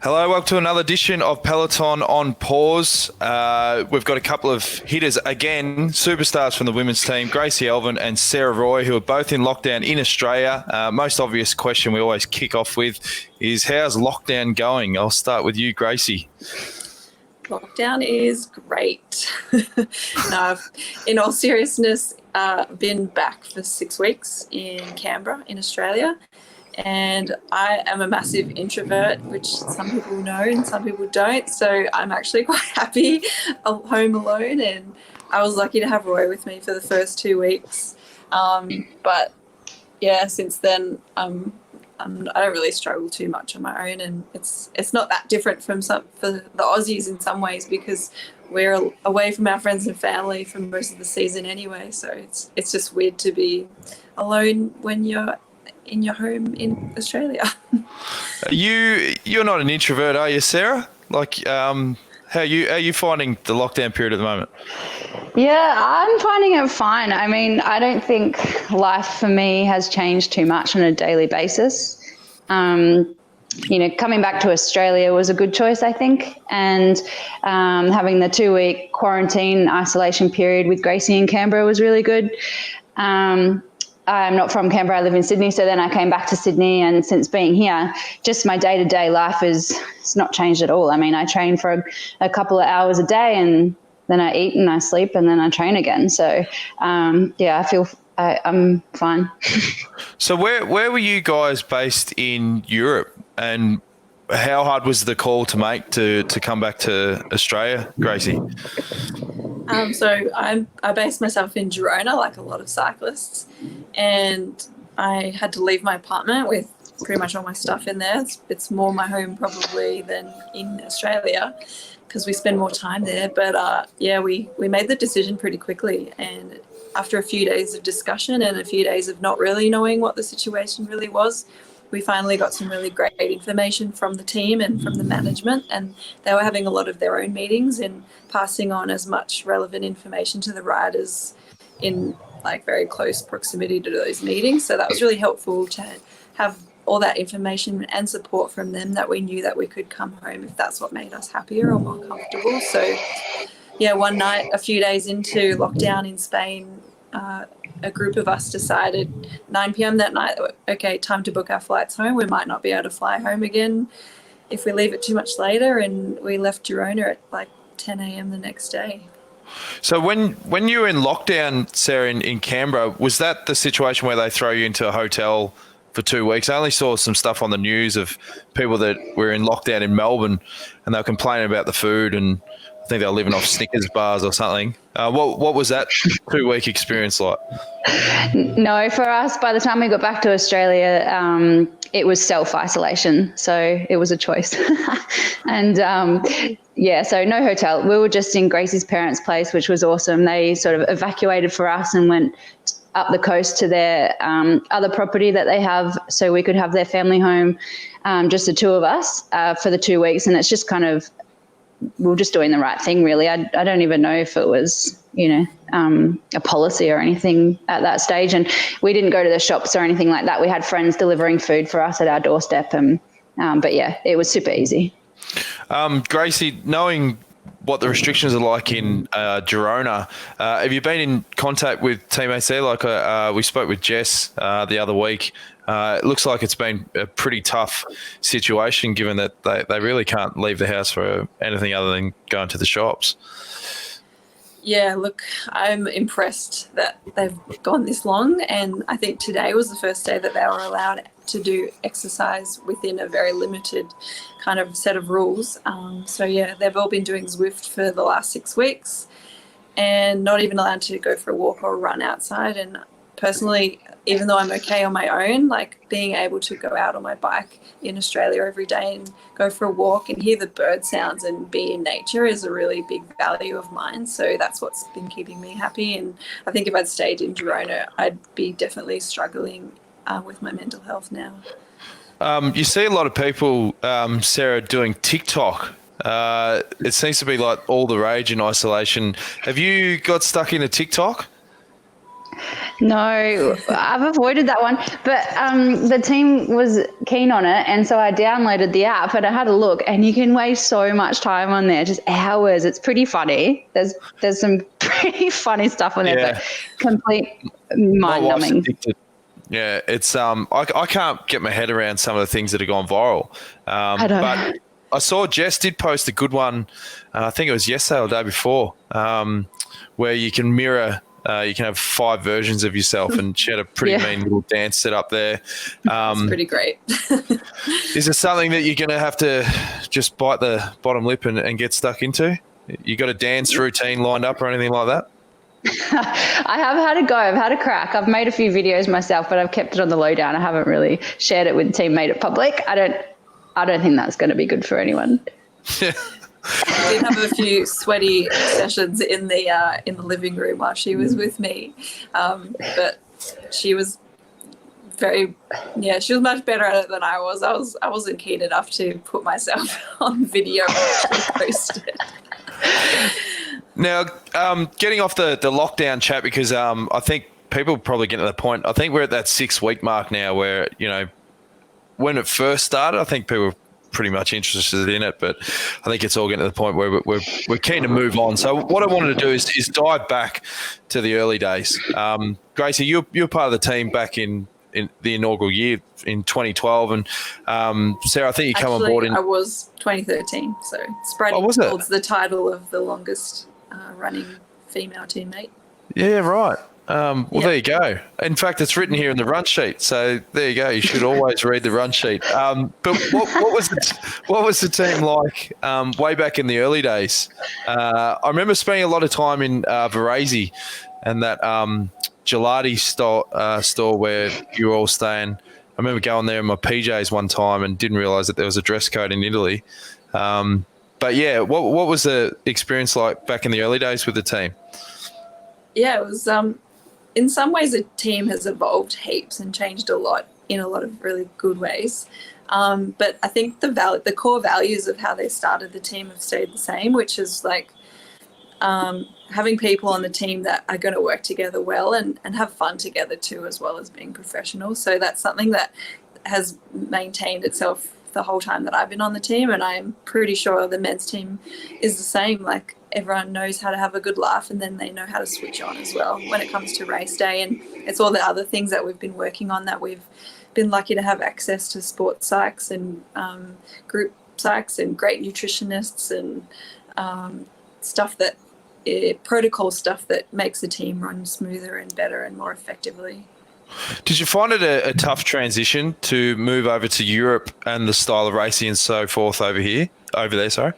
Hello, welcome to another edition of Peloton on Pause. We've got a couple of hitters again, superstars from the women's team, Gracie Elvin and Sarah Roy, who are both in lockdown in Australia. Most obvious question we always kick off with is, how's lockdown going? I'll start with you, Gracie. Lockdown is great. No, in all seriousness, been back for 6 weeks in Canberra in Australia. And I am a massive introvert, which some people know and some people don't. So I'm actually quite happy home alone. And I was lucky to have Roy with me for the first 2 weeks. But yeah, since then, I don't really struggle too much on my own. And it's not that different for the Aussies in some ways, because we're away from our friends and family for most of the season anyway. So it's just weird to be alone when you're in your home in Australia. You're not an introvert, are you, Sarah? How are you finding the lockdown period at the moment? Yeah, I'm finding it fine. I mean, I don't think life for me has changed too much on a daily basis. Coming back to Australia was a good choice, I think. And having the 2-week quarantine isolation period with Gracie in Canberra was really good. I'm not from Canberra, I live in Sydney, so then I came back to Sydney, and since being here, just my day-to-day life it's not changed at all. I mean, I train for a couple of hours a day, and then I eat and I sleep, and then I train again. So, I feel I'm fine. So where were you guys based in Europe, and how hard was the call to make to come back to Australia, Gracie? So I based myself in Girona, like a lot of cyclists, and I had to leave my apartment with pretty much all my stuff in there. It's more my home probably than in Australia, because we spend more time there. But we made the decision pretty quickly, and after a few days of discussion and a few days of not really knowing what the situation really was, we finally got some really great information from the team and from the management, and they were having a lot of their own meetings and passing on as much relevant information to the riders in like very close proximity to those meetings. So that was really helpful to have all that information and support from them, that we knew that we could come home if that's what made us happier or more comfortable. So yeah, one night, a few days into lockdown in Spain, a group of us decided 9 p.m. that night, okay, time to book our flights home. We might not be able to fly home again if we leave it too much later. And we left Girona at like 10 a.m. the next day. So when you were in lockdown, Sarah, in Canberra, was that the situation where they throw you into a hotel for 2 weeks? I only saw some stuff on the news of people that were in lockdown in Melbourne, and they were complaining about the food, and I think they were living off Snickers bars or something. What was that 2-week experience like? No, for us, by the time we got back to Australia, it was self-isolation. So it was a choice. And so no hotel. We were just in Gracie's parents' place, which was awesome. They sort of evacuated for us and went up the coast to their other property that they have, so we could have their family home, just the two of us for the 2 weeks. And it's just kind of, we were just doing the right thing, really. I don't even know if it was, a policy or anything at that stage. And we didn't go to the shops or anything like that. We had friends delivering food for us at our doorstep. But yeah, it was super easy. Gracie, knowing what the restrictions are like in Girona, have you been in contact with teammates there? Like we spoke with Jess the other week. It looks like it's been a pretty tough situation, given that they really can't leave the house for anything other than going to the shops. Yeah, look, I'm impressed that they've gone this long, and I think today was the first day that they were allowed to do exercise within a very limited kind of set of rules. So yeah, they've all been doing Zwift for the last 6 weeks and not even allowed to go for a walk or run outside. And personally, even though I'm okay on my own, like being able to go out on my bike in Australia every day and go for a walk and hear the bird sounds and be in nature is a really big value of mine. So that's what's been keeping me happy. And I think if I'd stayed in Girona, I'd be definitely struggling with my mental health now. You see a lot of people, Sarah, doing TikTok. It seems to be like all the rage in isolation. Have you got stuck into TikTok? No, I've avoided that one. But the team was keen on it, and so I downloaded the app and I had a look, and you can waste so much time on there, just hours. It's pretty funny. There's some pretty funny stuff on there, but complete mind-numbing. Yeah, it's I can't get my head around some of the things that have gone viral. I don't know. But I saw Jess did post a good one. I think it was yesterday or the day before, where you can mirror. You can have 5 versions of yourself, and she had a pretty mean little dance set up there. It's pretty great. Is it something that you're going to have to just bite the bottom lip and get stuck into? You got a dance routine lined up or anything like that? I have had a go. I've had a crack. I've made a few videos myself, but I've kept it on the lowdown. I haven't really shared it with the team, made it public. I don't think that's going to be good for anyone. We did have a few sweaty sessions in the living room while she was with me, but she was she was much better at it than I was. I wasn't keen enough to put myself on video and post it. Now, getting off the lockdown chat, because I think people probably get to the point. I think we're at that 6-week mark now where, when it first started, I think people were pretty much interested in it, but I think it's all getting to the point where we're keen to move on. So what I wanted to do is dive back to the early days. Gracie, you're part of the team back in the inaugural year in 2012, and Sarah, I think you come on board in. I was 2013, so spreading towards the title of the longest running female teammate. Yeah, right. There you go. In fact, it's written here in the run sheet, so there you go. You should always read the run sheet. But what was the team like way back in the early days? I remember spending a lot of time in Beverage and that gelati store where you were all staying. I remember going there in my PJs one time and didn't realise that there was a dress code in Italy. But yeah, what was the experience like back in the early days with the team? Yeah, it was. In some ways, the team has evolved heaps and changed a lot in a lot of really good ways. But I think the core values of how they started the team have stayed the same, which is like having people on the team that are going to work together well and have fun together too, as well as being professional. So that's something that has maintained itself the whole time that I've been on the team, and I'm pretty sure the men's team is the same. Like, everyone knows how to have a good laugh, and then they know how to switch on as well when it comes to race day. And it's all the other things that we've been working on that we've been lucky to have access to sports psychs and group psychs and great nutritionists and protocol stuff that makes the team run smoother and better and more effectively. Did you find it a tough transition to move over to Europe and the style of racing and so forth over there, sorry?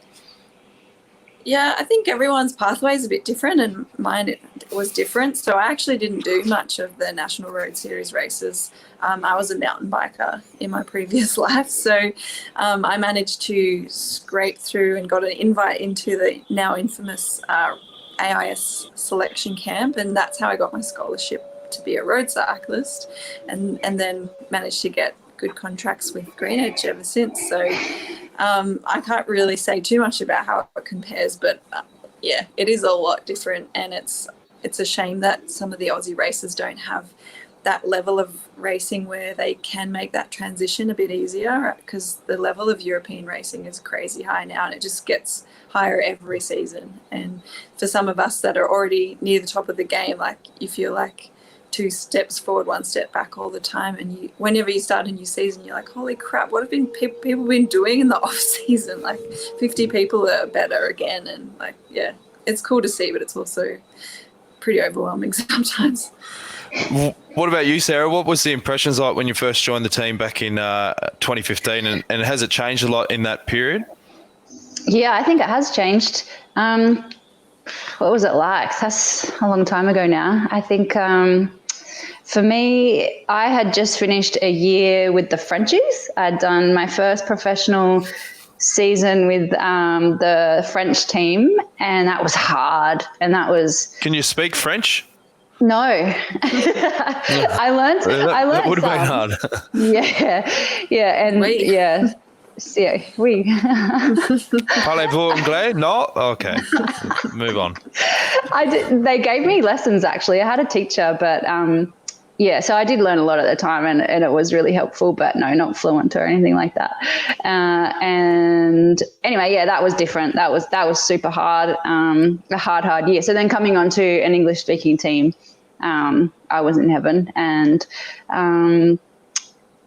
Yeah, I think everyone's pathway is a bit different, and mine was different. So I actually didn't do much of the National Road Series races. I was a mountain biker in my previous life. So I managed to scrape through and got an invite into the now infamous AIS selection camp, and that's how I got my scholarship to be a road cyclist, and then managed to get good contracts with Green Edge ever since. So I can't really say too much about how it compares, but yeah, it is a lot different, and it's a shame that some of the Aussie racers don't have that level of racing where they can make that transition a bit easier, because the level of European racing is crazy high now, and it just gets higher every season. And for some of us that are already near the top of the game, like, you feel like 2 steps forward, 1 step back all the time, and whenever you start a new season, you're like, holy crap, what have people been doing in the off season? Like, 50 people are better again, and like, yeah, it's cool to see, but it's also pretty overwhelming sometimes. What about you, Sarah? What was the impressions like when you first joined the team back in 2015, and has it changed a lot in that period? Yeah, I think it has changed. What was it like? That's a long time ago now. I think for me, I had just finished a year with the Frenchies. I'd done my first professional season with the French team, and that was hard. And that was... Can you speak French? No. I learned that would have been hard. Yeah. And yeah. Yeah, we. Parlez-vous anglais? No? Okay. Move on. They gave me lessons, actually. I had a teacher, but yeah, so I did learn a lot at the time, and it was really helpful, but no, not fluent or anything like that. And anyway, yeah, that was different. That was super hard, a hard year. So then coming on to an English speaking team, I was in heaven. And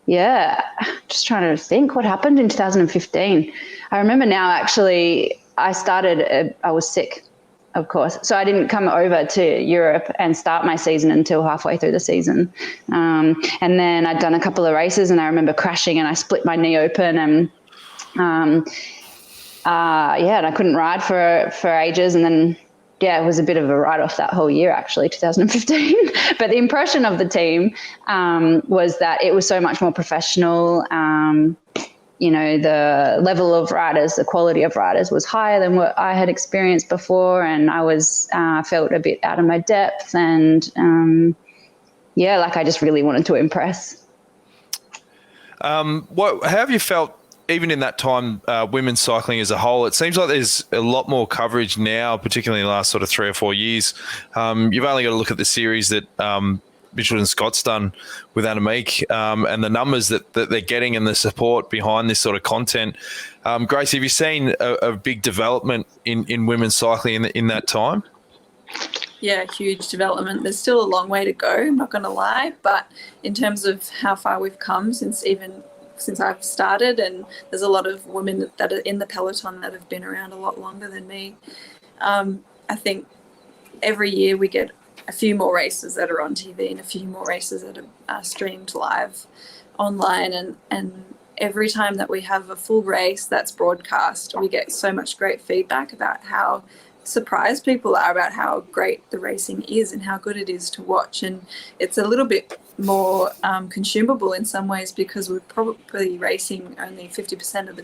yeah, just trying to think what happened in 2015. I remember now, actually, I was sick, of course. So I didn't come over to Europe and start my season until halfway through the season. And then I'd done a couple of races, and I remember crashing and I split my knee open, and and I couldn't ride for ages. And then, yeah, it was a bit of a write-off that whole year, actually, 2015. But the impression of the team was that it was so much more professional. The level of riders, the quality of riders was higher than what I had experienced before, and I was felt a bit out of my depth, and I just really wanted to impress. How have you felt, even in that time, women's cycling as a whole? It seems like there's a lot more coverage now, particularly in the last sort of 3 or 4 years. You've only got to look at the series that Mitchell and Scott's done with Annemiek, and the numbers that they're getting and the support behind this sort of content. Gracie, have you seen a big development in women's cycling in that time? Yeah, huge development. There's still a long way to go, I'm not going to lie, but in terms of how far we've come since I've started, and there's a lot of women that are in the Peloton that have been around a lot longer than me. I think every year we get a few more races that are on TV and a few more races that are streamed live online, and every time that we have a full race that's broadcast, we get so much great feedback about how surprised people are about how great the racing is and how good it is to watch. And it's a little bit more consumable in some ways, because we're probably racing only 50% of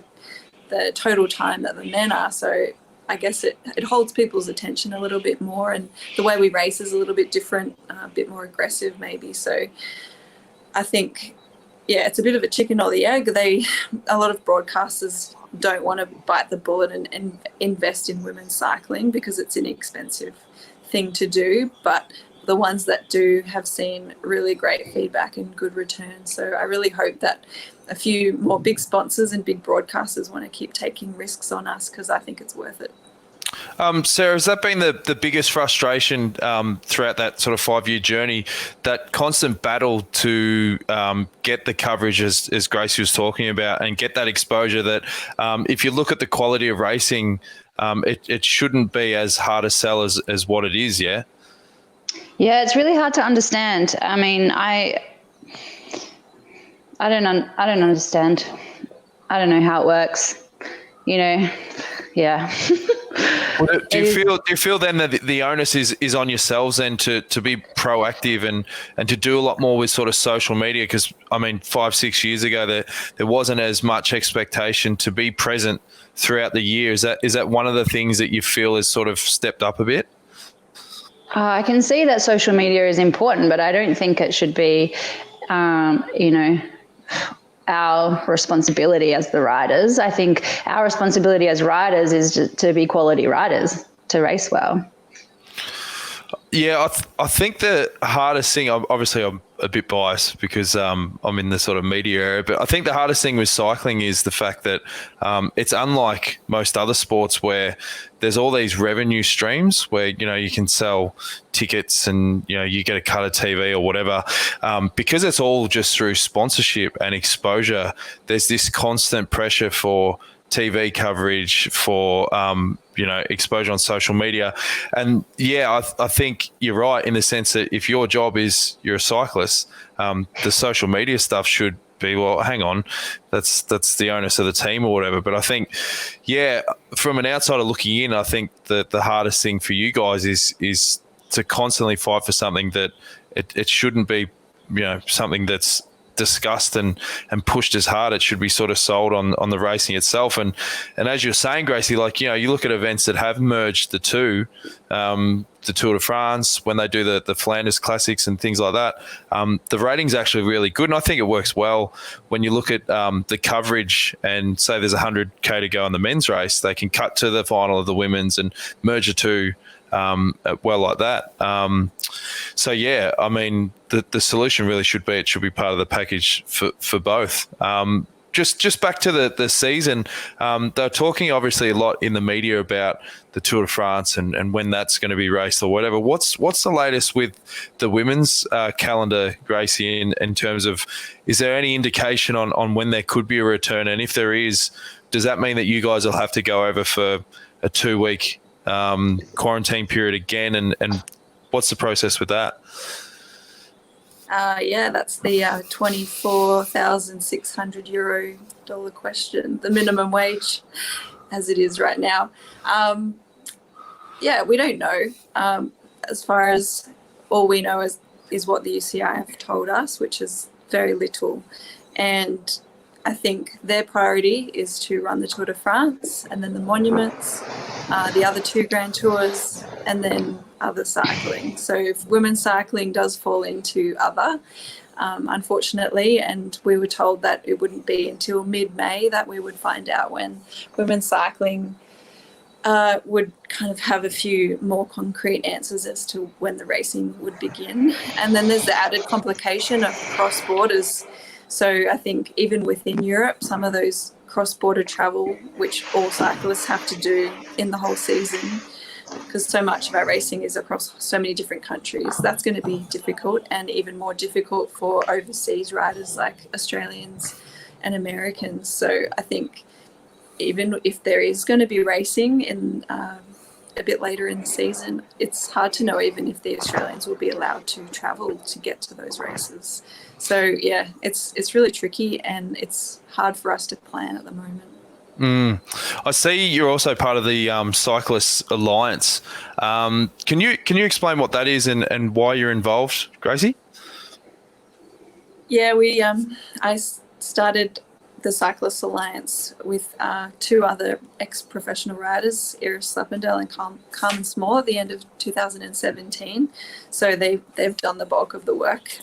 the total time that the men are. So I guess it holds people's attention a little bit more, and the way we race is a little bit different, a bit more aggressive maybe. So I think, yeah, it's a bit of a chicken or the egg. A lot of broadcasters don't want to bite the bullet and invest in women's cycling because it's an expensive thing to do, but the ones that do have seen really great feedback and good returns. So I really hope that a few more big sponsors and big broadcasters want to keep taking risks on us, because I think it's worth it. Sarah, has that been the biggest frustration throughout that sort of 5-year journey, that constant battle to get the coverage as Gracie was talking about, and get that exposure that if you look at the quality of racing, it shouldn't be as hard a sell as what it is, yeah? Yeah, it's really hard to understand. I mean, I don't understand. I don't know how it works, yeah. Well, do you feel then that the onus is on yourselves then to be proactive and to do a lot more with sort of social media? Because, I mean, 5-6 years ago, there wasn't as much expectation to be present throughout the year. Is that one of the things that you feel has sort of stepped up a bit? I can see that social media is important, but I don't think it should be, our responsibility as the riders. I think our responsibility as riders is to be quality riders, to race well. Yeah, I think the hardest thing, obviously I'm a bit biased because I'm in the sort of media area, but I think the hardest thing with cycling is the fact that it's unlike most other sports where there's all these revenue streams where, you can sell tickets and, you get a cut of TV or whatever. Because it's all just through sponsorship and exposure, there's this constant pressure for TV coverage, for exposure on social media. And yeah, I think you're right in the sense that if your job is you're a cyclist, the social media stuff should be, well, hang on, that's the onus of the team or whatever. But I think, yeah, from an outsider looking in, I think that the hardest thing for you guys is to constantly fight for something that it shouldn't be, something that's discussed and pushed as hard. It should be sort of sold on the racing itself. And as you're saying, Gracie, like, you look at events that have merged the two, the Tour de France, when they do the Flanders Classics and things like that, the rating's actually really good. And I think it works well when you look at the coverage and say there's 100K to go in the men's race, they can cut to the final of the women's and merge the two well like that. So, yeah, I mean, the solution really should be, it should be part of the package for both. Just back to the season, they're talking obviously a lot in the media about the Tour de France and when that's going to be raced or whatever. What's the latest with the women's calendar, Gracie, in terms of, is there any indication on when there could be a return? And if there is, does that mean that you guys will have to go over for a 2-week quarantine period again? And what's the process with that? Yeah, that's the €24,600 question, the minimum wage as it is right now. Yeah, we don't know. As far as all we know is what the UCI have told us, which is very little. And I think their priority is to run the Tour de France and then the monuments, the other 2 Grand Tours, and then other cycling. So if women's cycling does fall into other, unfortunately, and we were told that it wouldn't be until mid-May that we would find out when women's cycling would kind of have a few more concrete answers as to when the racing would begin. And then there's the added complication of cross-borders. So I think even within Europe, some of those cross-border travel, which all cyclists have to do in the whole season, because so much of our racing is across so many different countries, that's going to be difficult, and even more difficult for overseas riders like Australians and Americans. So I think even if there is going to be racing in a bit later in the season, it's hard to know even if the Australians will be allowed to travel to get to those races. So yeah, it's really tricky, and it's hard for us to plan at the moment. I see you're also part of the Cyclists Alliance. Can you explain what that is and why you're involved, Gracie? Yeah, I started the Cyclists Alliance with 2 other ex-professional riders, Iris Slappendale and Carmen Small, at the end of 2017. So they've done the bulk of the work.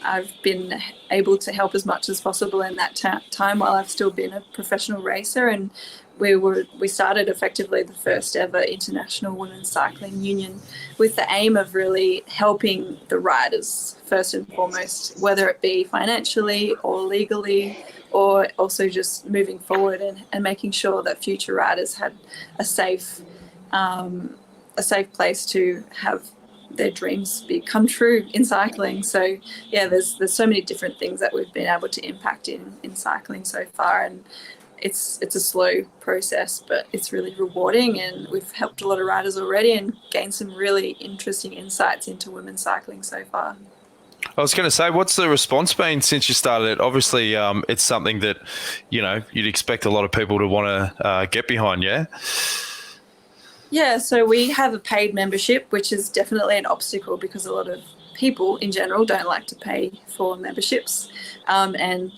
I've been able to help as much as possible in that time while I've still been a professional racer, and we started effectively the first ever international women's cycling union with the aim of really helping the riders first and foremost, whether it be financially or legally, or also just moving forward and making sure that future riders had a safe place to have their dreams come true in cycling. So yeah, there's so many different things that we've been able to impact in cycling so far, and it's a slow process, but it's really rewarding, and we've helped a lot of riders already and gained some really interesting insights into women's cycling so far. I was going to say, what's the response been since you started it? Obviously, it's something that, you'd expect a lot of people to want to get behind, yeah? Yeah, so we have a paid membership, which is definitely an obstacle because a lot of people in general don't like to pay for memberships. And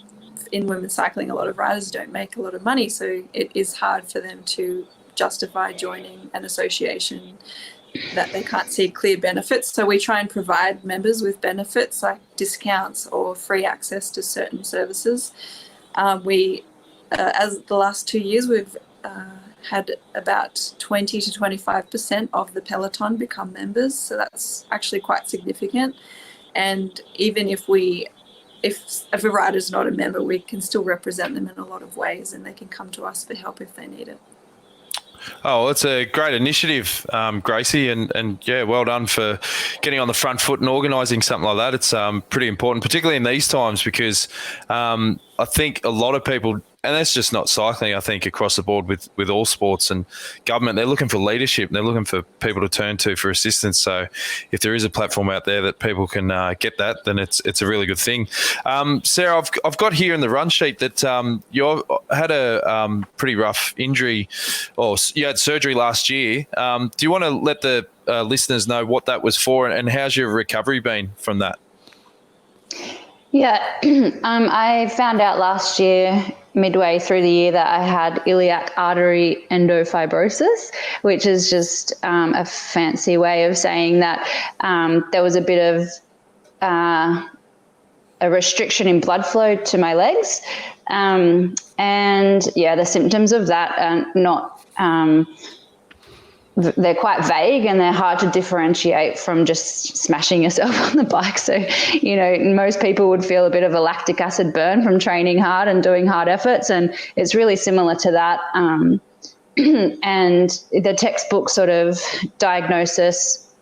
in women's cycling, a lot of riders don't make a lot of money, so it is hard for them to justify joining an association that they can't see clear benefits. So we try and provide members with benefits like discounts or free access to certain services. As the last 2 years, we've had about 20 to 25% of the Peloton become members. So that's actually quite significant. And even if a rider's not a member, we can still represent them in a lot of ways, and they can come to us for help if they need it. Oh, well, it's a great initiative, Gracie, and yeah, well done for getting on the front foot and organising something like that. It's pretty important, particularly in these times, because I think a lot of people, and that's just not cycling, I think across the board with all sports and government, they're looking for leadership and they're looking for people to turn to for assistance. So if there is a platform out there that people can get that, then it's a really good thing. Sarah, I've got here in the run sheet that you had a pretty rough injury, or you had surgery last year. Do you want to let the listeners know what that was for, and how's your recovery been from that? Yeah, I found out last year midway through the year that I had iliac artery endofibrosis, which is just a fancy way of saying that there was a bit of a restriction in blood flow to my legs. And yeah, the symptoms of that are not, they're quite vague and they're hard to differentiate from just smashing yourself on the bike. So, you know, most people would feel a bit of a lactic acid burn from training hard and doing hard efforts. And it's really similar to that. And the textbook sort of diagnosis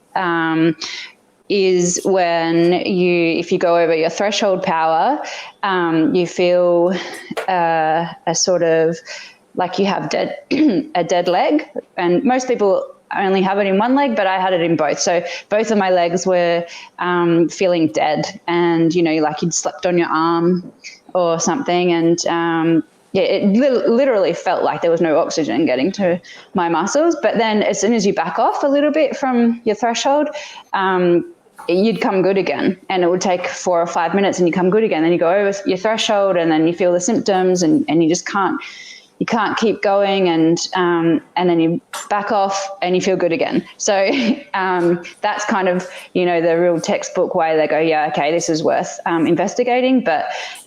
is when if you go over your threshold power, you feel a sort of like you have a dead leg, and most people only have it in one leg, but I had it in both. So both of my legs were feeling dead, and you know, like you'd slept on your arm or something, and yeah, it literally felt like there was no oxygen getting to my muscles. But then as soon as you back off a little bit from your threshold, you'd come good again, and it would take 4 or 5 minutes and you come good again. Then you go over your threshold and then you feel the symptoms, and you just can't keep going, and then you back off and you feel good again. So that's kind of, you know, the real textbook way they go, yeah, okay, this is worth investigating. But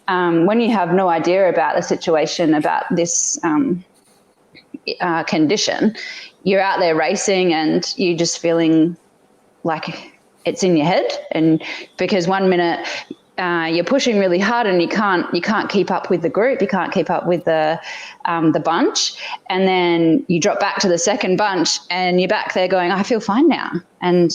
when you have no idea about the situation, about this condition, you're out there racing and you're just feeling like it's in your head. And because 1 minute you're pushing really hard and you can't keep up with the group, you can't keep up with the bunch, and then you drop back to the second bunch and you're back there going, I feel fine now, and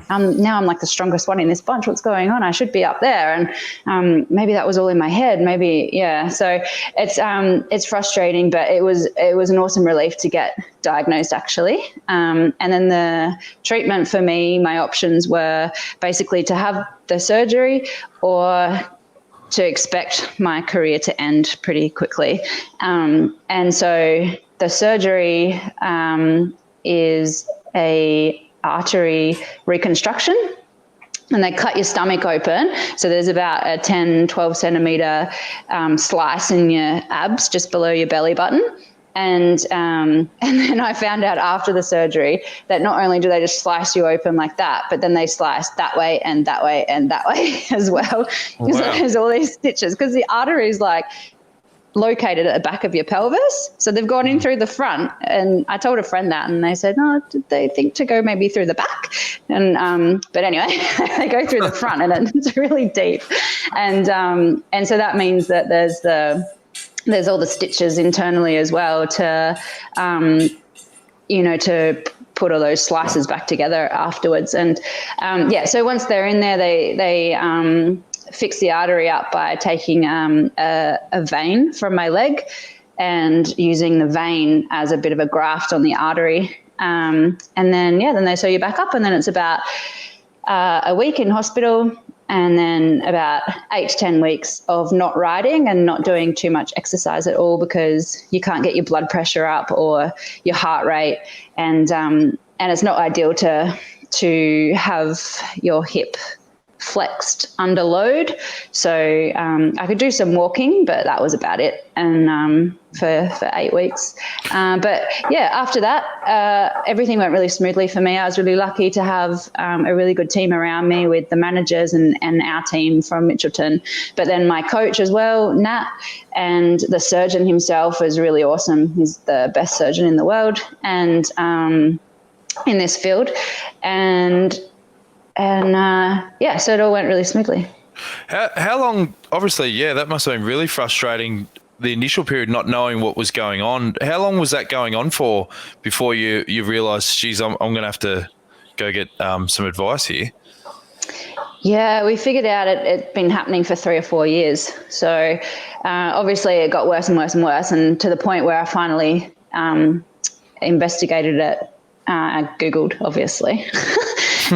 now I'm like the strongest one in this bunch. What's going on? I should be up there. And maybe that was all in my head. Maybe, yeah. So it's frustrating, but it was an awesome relief to get diagnosed, actually. And then the treatment for me, my options were basically to have the surgery or to expect my career to end pretty quickly. And so the surgery is a artery reconstruction, and they cut your stomach open. So there's about a 10, 12 centimeter slice in your abs just below your belly button. And then I found out after the surgery that not only do they just slice you open like that, but then they slice that way and that way and that way as well. Because there's all these stitches, because the artery is like located at the back of your pelvis. So they've gone in through the front, and I told a friend that, and they said, no, did they think to go maybe through the back? And but anyway, they go through the front, and it's really deep. And so that means that there's all the stitches internally as well to, to put all those slices back together afterwards. And so once they're in there, they fix the artery up by taking a vein from my leg and using the vein as a bit of a graft on the artery. And then they sew you back up, and then it's about a week in hospital, and then about 8 to 10 weeks of not riding and not doing too much exercise at all, because you can't get your blood pressure up or your heart rate, and it's not ideal to have your hip flexed under load. So I could do some walking, but that was about it, and for 8 weeks. But yeah, after that, everything went really smoothly for me. I was really lucky to have a really good team around me with the managers and our team from Mitchelton, but then my coach as well, Nat, and the surgeon himself was really awesome. He's the best surgeon in the world and in this field. So it all went really smoothly. How long, obviously, yeah, that must have been really frustrating, the initial period, not knowing what was going on. How long was that going on for before you realised, geez, I'm going to have to go get some advice here? Yeah, we figured out it'd been happening for 3 or 4 years. So obviously it got worse and worse and worse, and to the point where I finally investigated it. I Googled, obviously.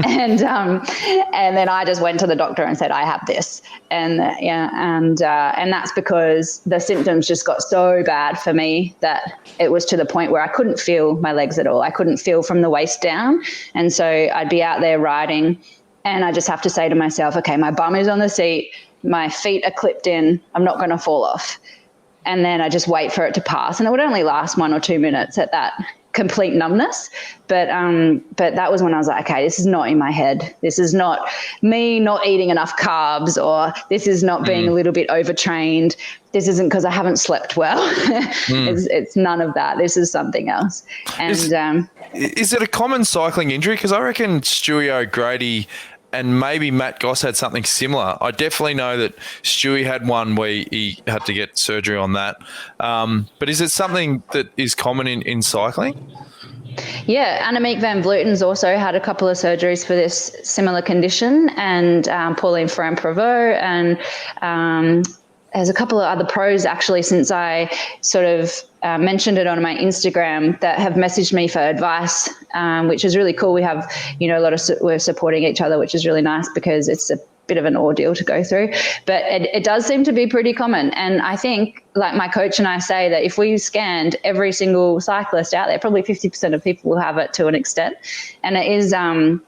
And then I just went to the doctor and said, I have this. And that's because the symptoms just got so bad for me that it was to the point where I couldn't feel my legs at all. I couldn't feel from the waist down. And so I'd be out there riding, and I just have to say to myself, okay, my bum is on the seat, my feet are clipped in, I'm not going to fall off. and then I just wait for it to pass, and it would only last 1 or 2 minutes at that complete numbness. But that was when I was like, okay, this is not in my head. This is not me not eating enough carbs, or this is not being a little bit overtrained. This isn't because I haven't slept well. It's none of that. This is something else. And is it a common cycling injury? Because I reckon Stewie O'Grady and maybe Matt Goss had something similar. I definitely know that Stewie had one where he had to get surgery on that. But is it something that is common in cycling? Yeah, Annemiek van Vleuten's also had a couple of surgeries for this similar condition, and Pauline Ferrand-Prévot, and there's a couple of other pros actually, since I sort of mentioned it on my Instagram, that have messaged me for advice, which is really cool. We have, we're supporting each other, which is really nice, because it's a bit of an ordeal to go through. But it does seem to be pretty common. And I think, like my coach and I say, that if we scanned every single cyclist out there, probably 50% of people will have it to an extent. And it is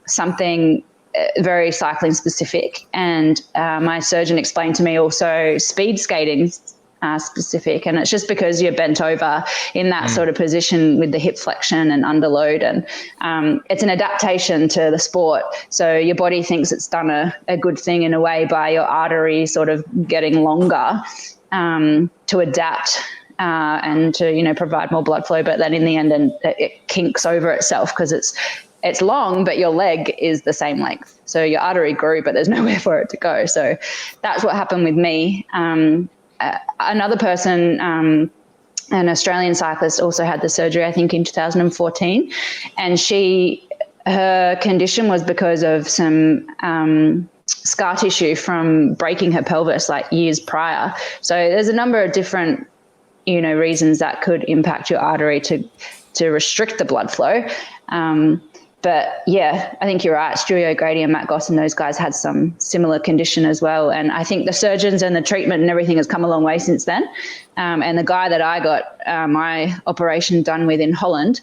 something very cycling specific. And my surgeon explained to me also speed skating specific, and it's just because you're bent over in that sort of position with the hip flexion and underload, and it's an adaptation to the sport. So your body thinks it's done a good thing in a way by your artery sort of getting longer to adapt and to provide more blood flow, but then in the end it kinks over itself because it's long, but your leg is the same length. So your artery grew, but there's nowhere for it to go. So that's what happened with me. Another person, an Australian cyclist, also had the surgery, I think in 2014. And her condition was because of some scar tissue from breaking her pelvis like years prior. So there's a number of different, reasons that could impact your artery to restrict the blood flow. But yeah, I think you're right. Stewie O'Grady and Matt Goss and those guys had some similar condition as well. And I think the surgeons and the treatment and everything has come a long way since then. And the guy that I got my operation done with in Holland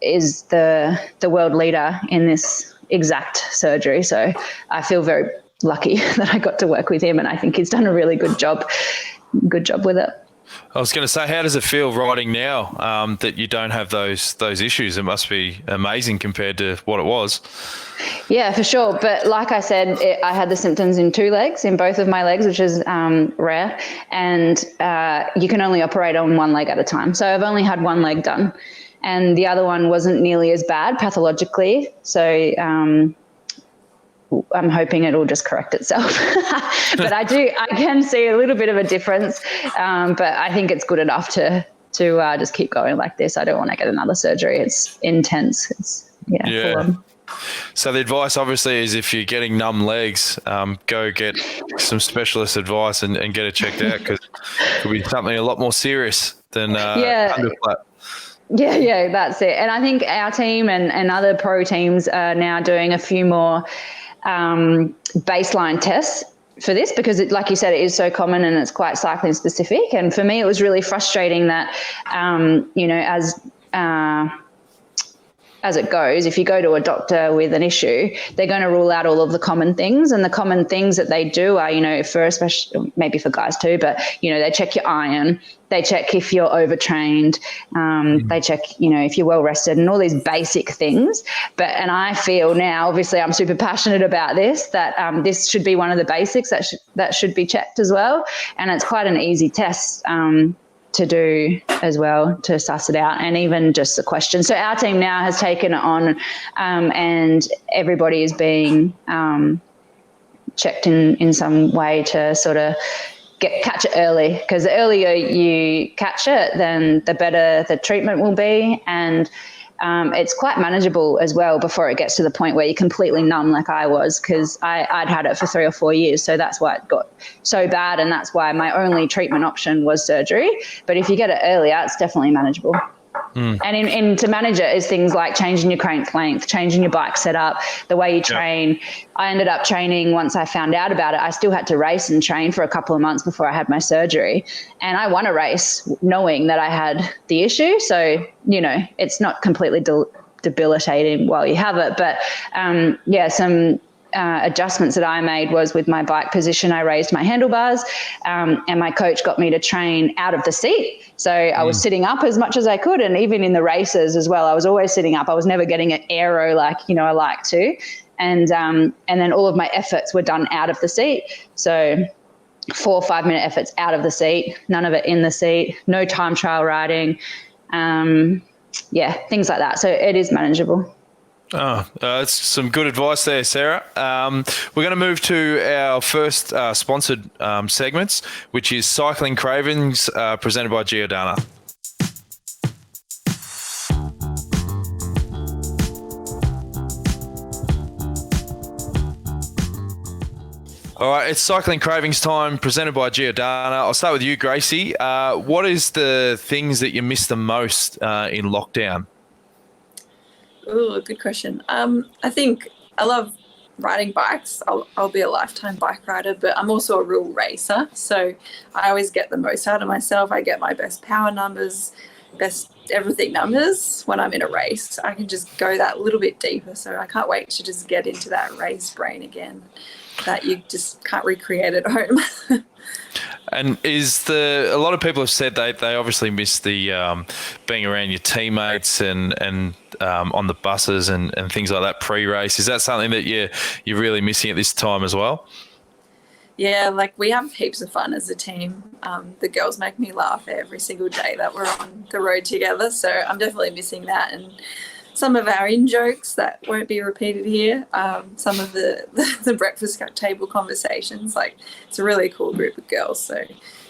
is the world leader in this exact surgery. So I feel very lucky that I got to work with him, and I think he's done a really good job with it. I was going to say, how does it feel riding now that you don't have those issues? It must be amazing compared to what it was. Yeah, for sure. But like I said, I had the symptoms in both of my legs, which is rare. And you can only operate on one leg at a time. So I've only had one leg done. And the other one wasn't nearly as bad pathologically. So I'm hoping it'll just correct itself. But I can see a little bit of a difference. But I think it's good enough to just keep going like this. I don't want to get another surgery. It's intense. It's full on. So the advice obviously is, if you're getting numb legs, go get some specialist advice and get it checked out, because it could be something a lot more serious than underflat. Yeah, that's it. And I think our team and other pro teams are now doing a few more baseline tests for this, because like you said, it is so common and it's quite cycling specific. And for me, it was really frustrating that, as it goes, if you go to a doctor with an issue, they're going to rule out all of the common things. And the common things that they do are, especially maybe for guys too, but, they check your iron, they check if you're overtrained, they check, if you're well rested, and all these basic things. And I feel now, obviously I'm super passionate about this, that this should be one of the basics that should be checked as well. And it's quite an easy test to do as well, to suss it out, and even just the question. So our team now has taken it on, and everybody is being checked in some way to sort of catch it early, because the earlier you catch it, then the better the treatment will be. And it's quite manageable as well before it gets to the point where you're completely numb like I was, because I'd had it for 3 or 4 years. So that's why it got so bad, and that's why my only treatment option was surgery. But if you get it earlier, it's definitely manageable. And to manage it is things like changing your crank length, changing your bike setup, the way you train. Yep. I ended up training, once I found out about it, I still had to race and train for a couple of months before I had my surgery. And I won a race knowing that I had the issue. So, it's not completely debilitating while you have it. But, some adjustments that I made was with my bike position, I raised my handlebars, and my coach got me to train out of the seat. So I was sitting up as much as I could, and even in the races as well, I was always sitting up. I was never getting an aero like, I like to. And then all of my efforts were done out of the seat. So 4 or 5 minute efforts out of the seat, none of it in the seat, no time trial riding, things like that. So it is manageable. Oh, that's some good advice there, Sarah. We're going to move to our first sponsored segments, which is Cycling Cravings, presented by Giordano. All right, it's Cycling Cravings time, presented by Giordano. I'll start with you, Gracie. What is the things that you miss the most in lockdown? Oh, good question. I think I love riding bikes. I'll be a lifetime bike rider, but I'm also a real racer. So I always get the most out of myself. I get my best power numbers, best everything numbers when I'm in a race. I can just go that little bit deeper. So I can't wait to just get into that race brain again that you just can't recreate at home. And a lot of people have said they obviously miss the being around your teammates and on the buses and things like that pre-race. Is that something that you're really missing at this time as well? Yeah, like we have heaps of fun as a team. The girls make me laugh every single day that we're on the road together. So I'm definitely missing that. And some of our in-jokes that won't be repeated here, some of the breakfast table conversations, like it's a really cool group of girls. So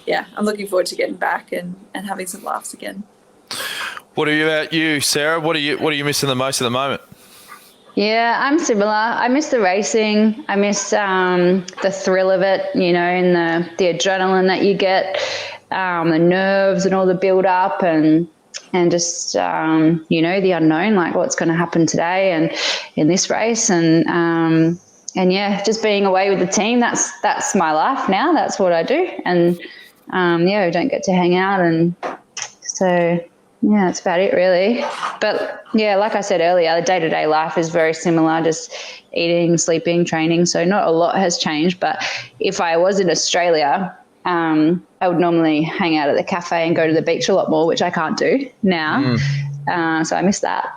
yeah, I'm looking forward to getting back and having some laughs again. What about you, Sarah? What are you missing the most at the moment? Yeah, I'm similar. I miss the racing. I miss the thrill of it, and the adrenaline that you get, the nerves and all the build up and just, the unknown, like what's going to happen today and in this race. And just being away with the team, that's my life now. That's what I do. And, we don't get to hang out. And so, yeah, that's about it really. But yeah, like I said earlier, the day-to-day life is very similar, just eating, sleeping, training. So not a lot has changed. But if I was in Australia, I would normally hang out at the cafe and go to the beach a lot more, which I can't do now. So I miss that.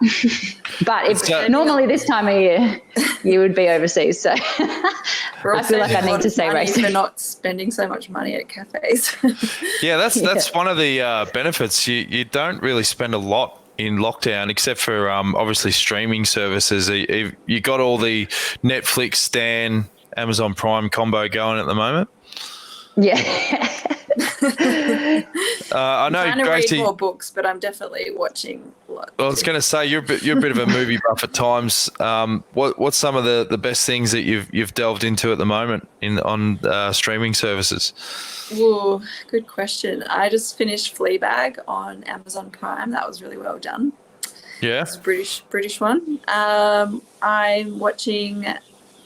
But normally this time of year, you would be overseas. So I feel like I need to stay racing. For not spending so much money at cafes. Yeah, that's one of the benefits. You don't really spend a lot in lockdown, except for obviously streaming services. You got all the Netflix, Stan, Amazon Prime combo going at the moment. Yeah. I know, I'm trying to Gracie, read more books, but I'm definitely watching a lot. Well, I was going to say you're a bit of a movie buff at times. What's some of the best things that you've delved into at the moment on streaming services? Ooh, good question. I just finished Fleabag on Amazon Prime. That was really well done. Yeah, it's a British one. I'm watching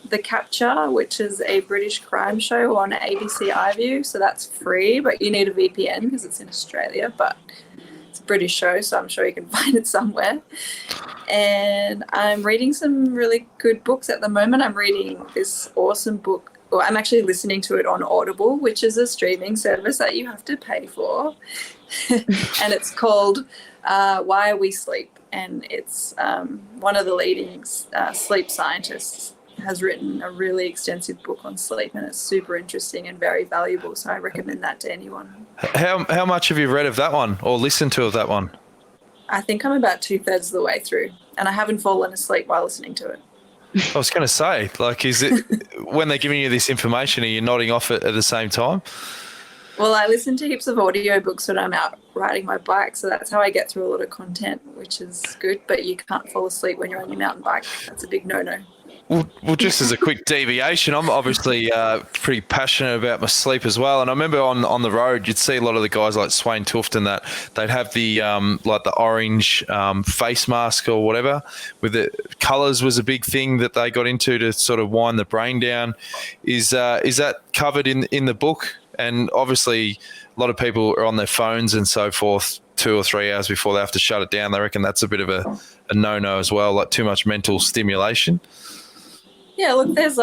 The Capture, which is a British crime show on ABC iView. So that's free, but you need a VPN because it's in Australia. But it's a British show, so I'm sure you can find it somewhere. And I'm reading some really good books at the moment. I'm reading this awesome book. Well, I'm actually listening to it on Audible, which is a streaming service that you have to pay for. And it's called Why We Sleep. And it's one of the leading sleep scientists has written a really extensive book on sleep, and it's super interesting and very valuable. So I recommend that to anyone. How much have you read of that one or listened to of that one? I think I'm about 2/3 of the way through, and I haven't fallen asleep while listening to it. I was going to say, like, is it when they're giving you this information, are you nodding off at the same time? Well, I listen to heaps of audiobooks when I'm out riding my bike, so that's how I get through a lot of content, which is good, but you can't fall asleep when you're on your mountain bike. That's a big no-no. Well, just as a quick deviation, I'm obviously pretty passionate about my sleep as well. And I remember on the road, you'd see a lot of the guys like Swain Tufton that they'd have the like the orange face mask or whatever. With the colours was a big thing that they got into to sort of wind the brain down. Is that covered in the book? And obviously, a lot of people are on their phones and so forth 2 or 3 hours before they have to shut it down. They reckon that's a bit of a no-no as well, like too much mental stimulation. Yeah, look, there's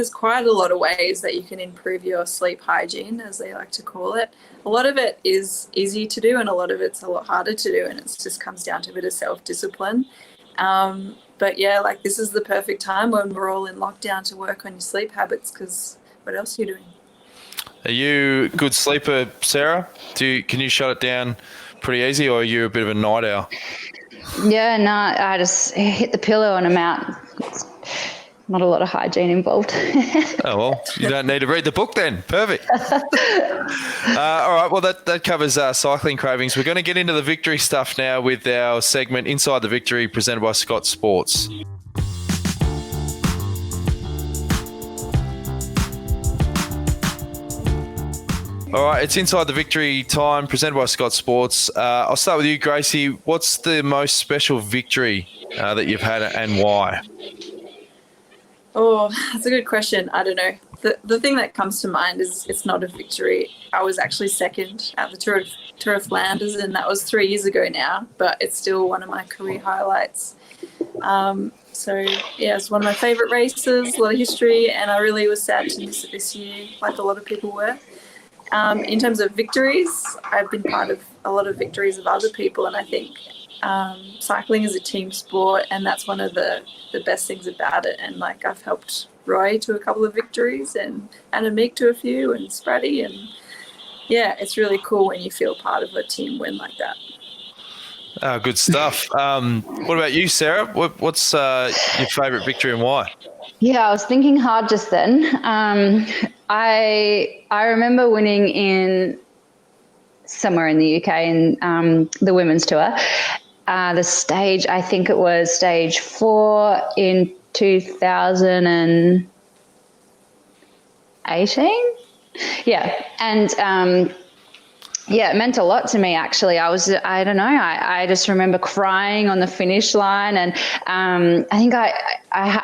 quite a lot of ways that you can improve your sleep hygiene, as they like to call it. A lot of it is easy to do, and a lot of it's a lot harder to do, and it just comes down to a bit of self-discipline. But yeah, like this is the perfect time when we're all in lockdown to work on your sleep habits, because what else are you doing? Are you a good sleeper, Sarah? Can you shut it down pretty easy, or are you a bit of a night owl? Yeah, no, I just hit the pillow and I'm out. It's not a lot of hygiene involved. Oh, well, you don't need to read the book then. Perfect. All right, well, that covers cycling cravings. We're going to get into the victory stuff now with our segment Inside the Victory, presented by Scott Sports. All right, it's Inside the Victory time, presented by Scott Sports. I'll start with you, Gracie. What's the most special victory that you've had, and why? Oh, that's a good question. I don't know. The thing that comes to mind is it's not a victory. I was actually second at the Tour of Flanders, and that was 3 years ago now, but it's still one of my career highlights. So, yeah, it's one of my favourite races, a lot of history, and I really was sad to miss it this year, like a lot of people were. In terms of victories, I've been part of a lot of victories of other people, and I think cycling is a team sport, and that's one of the best things about it. And like I've helped Roy to a couple of victories, and Annemiek to a few, and Spratty, and yeah, it's really cool when you feel part of a team win like that. Good stuff. What about you, Sarah? What's your favourite victory and why? Yeah, I was thinking hard just then. I remember winning in somewhere in the UK in the women's tour. The stage, I think it was stage 4 in 2018. Yeah, and yeah, it meant a lot to me, actually. I don't know, I just remember crying on the finish line. And I think I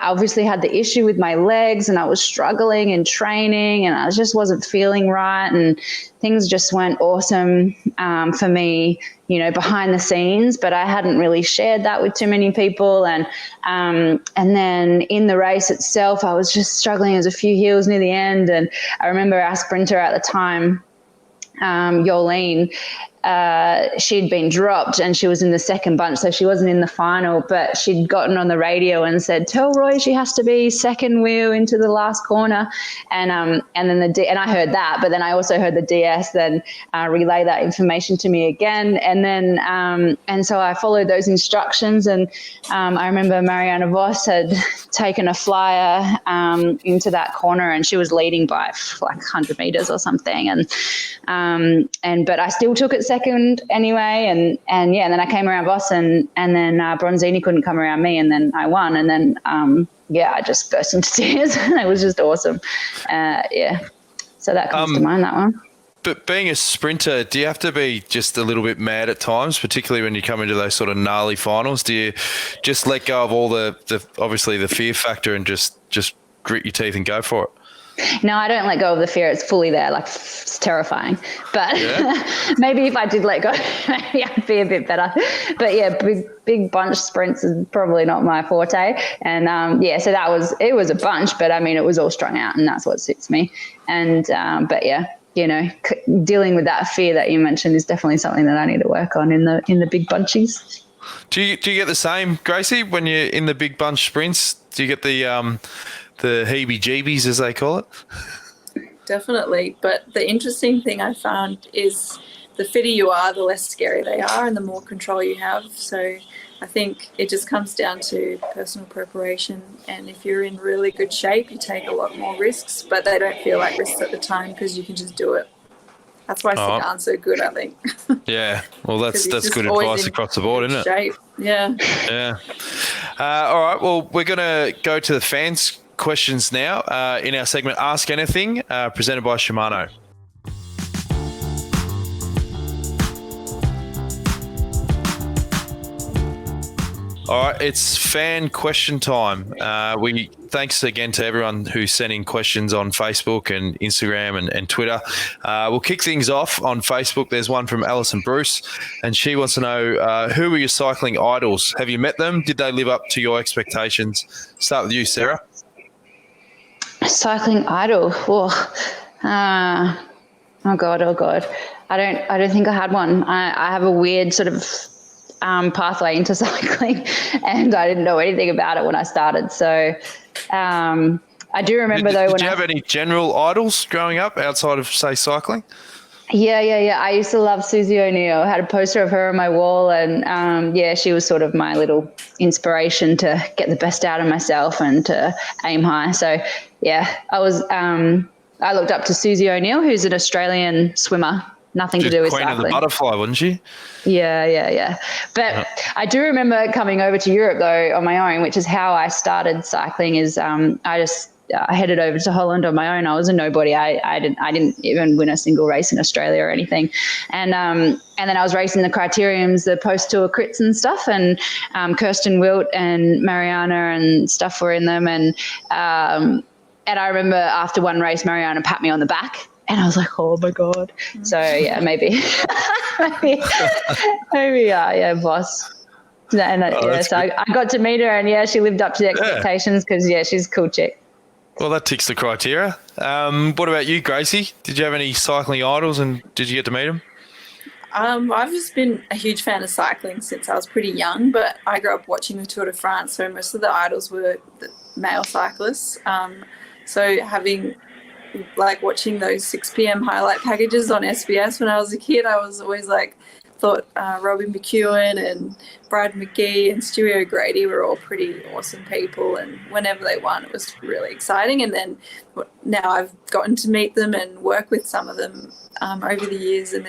obviously had the issue with my legs, and I was struggling in training, and I just wasn't feeling right. And things just went awesome for me, you know, behind the scenes, but I hadn't really shared that with too many people. And then in the race itself, I was just struggling. There was a few hills near the end. And I remember our sprinter at the time, Yolene, she'd been dropped and she was in the second bunch, so she wasn't in the final, but she'd gotten on the radio and said, "Tell Roy she has to be second wheel into the last corner." And then and I heard that, but then I also heard the DS then relay that information to me again. And then and so I followed those instructions. And I remember Mariana Voss had taken a flyer into that corner, and she was leading by like 100 meters or something. And but I still took it second anyway, and yeah, and then I came around Voss, and then Bronzini couldn't come around me, and then I won. And then yeah, I just burst into tears. It was just awesome. Yeah, so that comes to mind, that one. But being a sprinter, do you have to be just a little bit mad at times, particularly when you come into those sort of gnarly finals? Do you just let go of all the obviously the fear factor and just grit your teeth and go for it? No, I don't let go of the fear. It's fully there. Like, it's terrifying. But yeah. Maybe if I did let go, maybe I'd be a bit better. But yeah, big bunch sprints is probably not my forte. And yeah, so it was a bunch, but I mean, it was all strung out, and that's what suits me. And but yeah, you know, dealing with that fear that you mentioned is definitely something that I need to work on in the big bunchies. Do you get the same, Gracie, when you're in the big bunch sprints? Do you get the heebie-jeebies, as they call it? Definitely. But the interesting thing I found is the fitter you are, the less scary they are, and the more control you have. So I think it just comes down to personal preparation. And if you're in really good shape, you take a lot more risks, but they don't feel like risks at the time because you can just do it. That's why Sagan's so good, I think. Yeah, well, that's good advice across the board, isn't it? Shape. Yeah. Yeah. All right, well, we're going to go to the fans' questions now in our segment Ask Anything, presented by Shimano. All right, it's fan question time. Thanks again to everyone who sent in questions on Facebook and Instagram and Twitter. We'll kick things off on Facebook. There's one from Alison Bruce, and she wants to know, who were your cycling idols? Have you met them? Did they live up to your expectations? Start with you, Sarah. Cycling idol. Oh God. I don't think I had one. I have a weird sort of pathway into cycling, and I didn't know anything about it when I started. So I do remember Did you have any general idols growing up outside of, say, cycling? Yeah. I used to love Susie O'Neill. I had a poster of her on my wall, and she was sort of my little inspiration to get the best out of myself and to aim high. So yeah, I looked up to Susie O'Neill, who's an Australian swimmer. Nothing to do with Queen cycling. of the butterfly, wasn't she? Yeah. But I do remember coming over to Europe though on my own, which is how I started cycling. Is I headed over to Holland on my own. I was a nobody. I didn't even win a single race in Australia or anything. And then I was racing the criteriums, the post tour crits and stuff. And Kirsten Wilt and Mariana and stuff were in them. And I remember after one race, Mariana pat me on the back. And I was like, oh my God. So yeah, maybe, boss. And so I got to meet her, and she lived up to the expectations because she's a cool chick. Well, that ticks the criteria. What about you, Gracie? Did you have any cycling idols, and did you get to meet them? I've just been a huge fan of cycling since I was pretty young, but I grew up watching the Tour de France, so most of the idols were the male cyclists. So watching those 6 p.m. highlight packages on SBS when I was a kid, I was always thought Robbie McEwen and Brad McGee and Stewie O'Grady were all pretty awesome people, and whenever they won, it was really exciting. And then now I've gotten to meet them and work with some of them over the years, and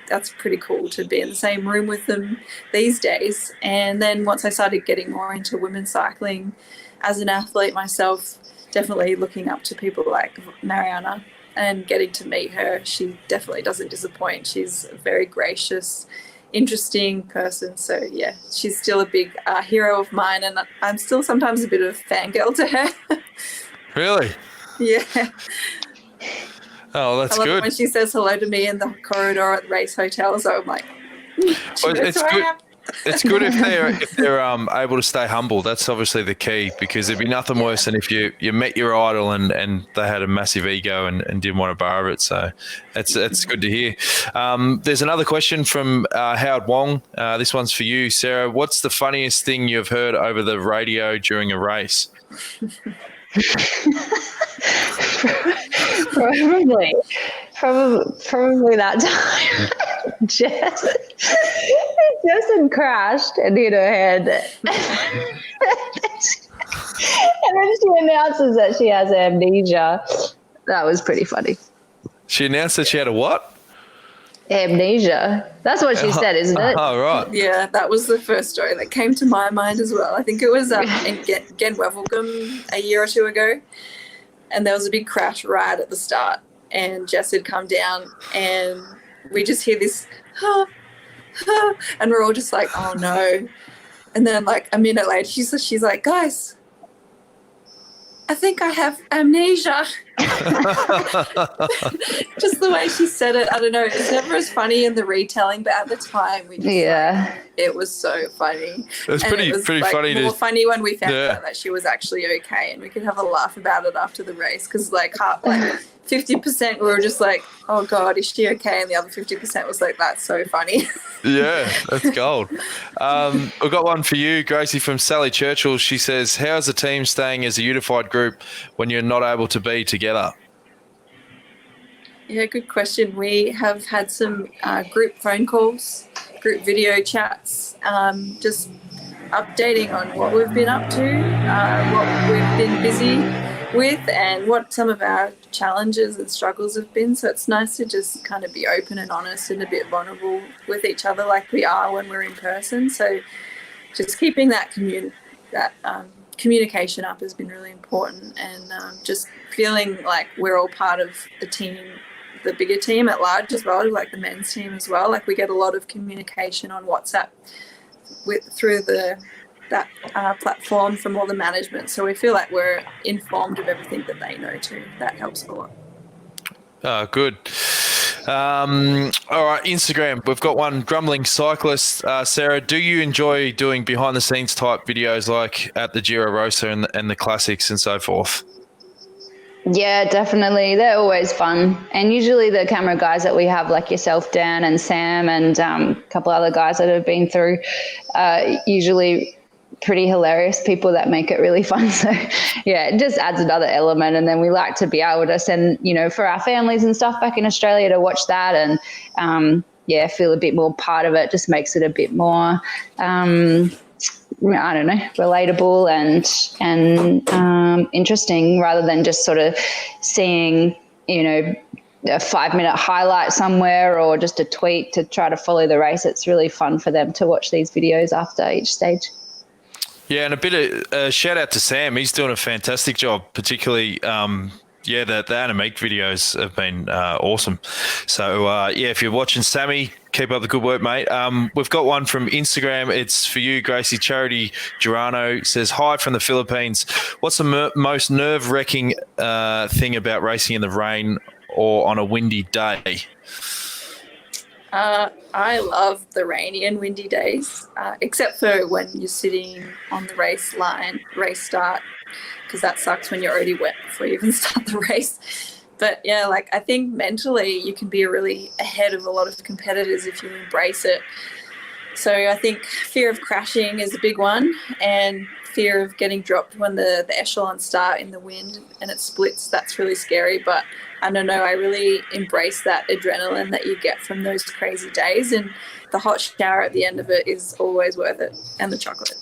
that's pretty cool to be in the same room with them these days. And then once I started getting more into women's cycling as an athlete myself, definitely looking up to people like Mariana and getting to meet her. She definitely doesn't disappoint. She's a very gracious, interesting person. So yeah, she's still a big hero of mine, and I'm still sometimes a bit of a fangirl to her. Really? Yeah. Oh, that's I love good. it when she says hello to me in the corridor at the race hotel. So I'm like, it's good. It's good if they're able to stay humble. That's obviously the key, because there'd be nothing worse than if you met your idol and they had a massive ego and didn't want to borrow it. So that's good to hear. There's another question from Howard Wong. This one's for you, Sarah. What's the funniest thing you've heard over the radio during a race? Probably that time. Jess had crashed and hit her head. And then she announces that she has amnesia. That was pretty funny. She announced that she had a what? Amnesia. That's what she said, isn't it? Oh, right. Yeah, that was the first story that came to my mind as well. I think it was in Gen Wevelgem a year or two ago, and there was a big crash right at the start, and Jess had come down, and we just hear this, and we're all just like, oh no. And then a minute later, she's like, guys, I think I have amnesia. Just the way she said it, I don't know. It's never as funny in the retelling, but at the time, we just it was so funny. It's pretty funny. More funny when we found out that she was actually okay, and we could have a laugh about it after the race, because 50% we were just like, oh God, is she okay? And the other 50% was like, that's so funny. Yeah, that's gold. We've got one for you, Gracie, from Sally Churchill. She says, how's the team staying as a unified group when you're not able to be together? Yeah, good question. We have had some group phone calls, group video chats, just updating on what we've been up to, what we've been busy with, and what some of our challenges and struggles have been. So it's nice to just kind of be open and honest and a bit vulnerable with each other like we are when we're in person. So just keeping that communication up has been really important, and just feeling like we're all part of the team, the bigger team at large as well, like the men's team as well. Like we get a lot of communication on WhatsApp through that platform from all the management. So we feel like we're informed of everything that they know too. That helps a lot. Oh, good. All right, Instagram. We've got one, Grumbling Cyclist. Sarah, do you enjoy doing behind-the-scenes type videos like at the Giro Rosa and the classics and so forth? Yeah, definitely. They're always fun. And usually the camera guys that we have, like yourself, Dan, and Sam, and a couple other guys that have been through, usually pretty hilarious people that make it really fun. So, yeah, it just adds another element. And then we like to be able to send, for our families and stuff back in Australia to watch that and, feel a bit more part of it. Just makes it a bit more I don't know, relatable and interesting rather than just sort of seeing, a 5-minute highlight somewhere or just a tweet to try to follow the race. It's really fun for them to watch these videos after each stage. Yeah, and a bit of shout out to Sam. He's doing a fantastic job, particularly the Animate videos have been awesome. So, if you're watching Sammy, keep up the good work, mate. We've got one from Instagram. It's for you, Gracie. Charity Girano says, hi from the Philippines. What's the most nerve-wracking thing about racing in the rain or on a windy day? I love the rainy and windy days, except for when you're sitting on the race start, because that sucks when you're already wet before you even start the race. But yeah, I think mentally you can be really ahead of a lot of competitors if you embrace it. So I think fear of crashing is a big one, and fear of getting dropped when the echelons start in the wind and it splits. That's really scary, but I don't know, I really embrace that adrenaline that you get from those crazy days, and the hot shower at the end of it is always worth it, and the chocolate.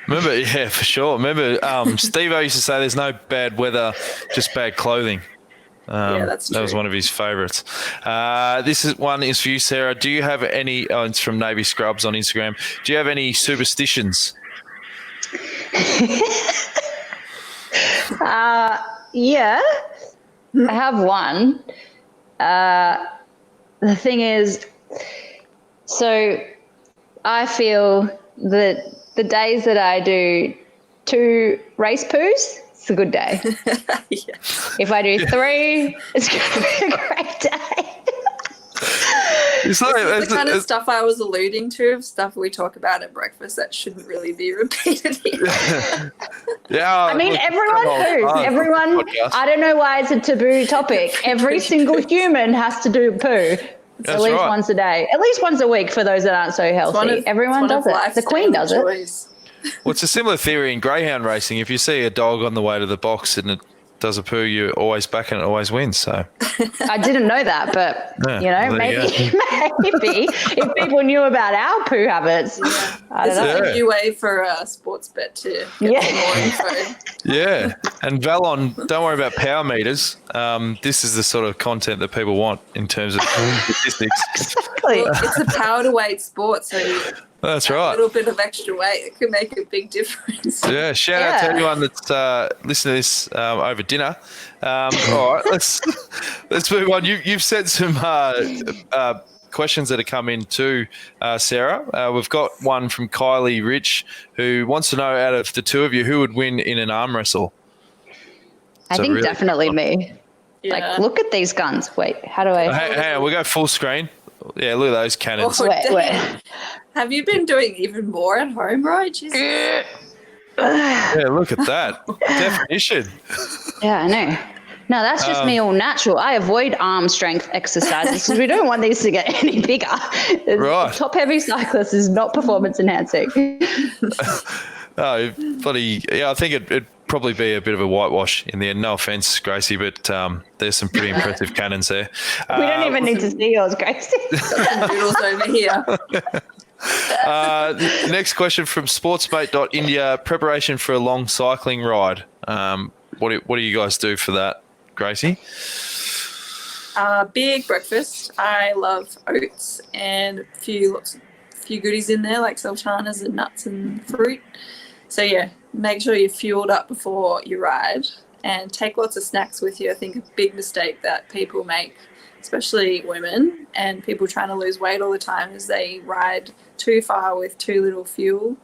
Remember, yeah, for sure. Remember, Steve-O used to say there's no bad weather, just bad clothing. Yeah, that's true. That was one of his favourites. One is for you, Sarah. Do you have any, it's from Navy Scrubs on Instagram, do you have any superstitions? Yeah, I have one. The thing is, so I feel that the days that I do 2 race poos, it's a good day. Yeah. If I do 3, it's going to be a great day. It's the kind of stuff I was alluding to, stuff we talk about at breakfast that shouldn't really be repeated here. Yeah, I mean, everyone poos. Everyone, I don't know why it's a taboo topic. Every single human has to do poo. At least once a day. At least once a week for those that aren't so healthy. Everyone does it. The Queen does it. Well, it's a similar theory in greyhound racing. If you see a dog on the way to the box and it does a poo, you always back and it always wins. So I didn't know that, but maybe if people knew about our poo habits, I don't know. It's a new way for a sports bet to get some more info. Yeah, and Valon, don't worry about power meters. This is the sort of content that people want in terms of statistics. Exactly. Well, it's a power to weight sport, so that's right. A little bit of extra weight, it could make a big difference. Yeah, shout out to anyone that's listening to this over dinner. All right, let's move on. You've sent some questions that have come in too, Sarah. We've got one from Kylie Rich, who wants to know, out of the two of you, who would win in an arm wrestle? I think really definitely me. Yeah. Look at these guns. Wait, how do I? Hang on, we'll go full screen. Yeah, look at those cannons. Wait. Have you been doing even more at home, Roy? Yeah, look at that. Definition. Yeah, I know. No, that's just me all natural. I avoid arm strength exercises because we don't want these to get any bigger. Right. Top-heavy cyclist is not performance enhancing. I think it'd probably be a bit of a whitewash in the end. No offense, Gracie, but there's some pretty impressive cannons there. We don't even need to see yours, Gracie. Got some doodles over here. Next question from sportsmate.india. Preparation for a long cycling ride. What do you guys do for that, Gracie? Big breakfast. I love oats and a few goodies in there like sultanas and nuts and fruit. So yeah, make sure you're fueled up before you ride and take lots of snacks with you. I think a big mistake that people make, especially women and people trying to lose weight all the time, is they ride too far with too little fuel,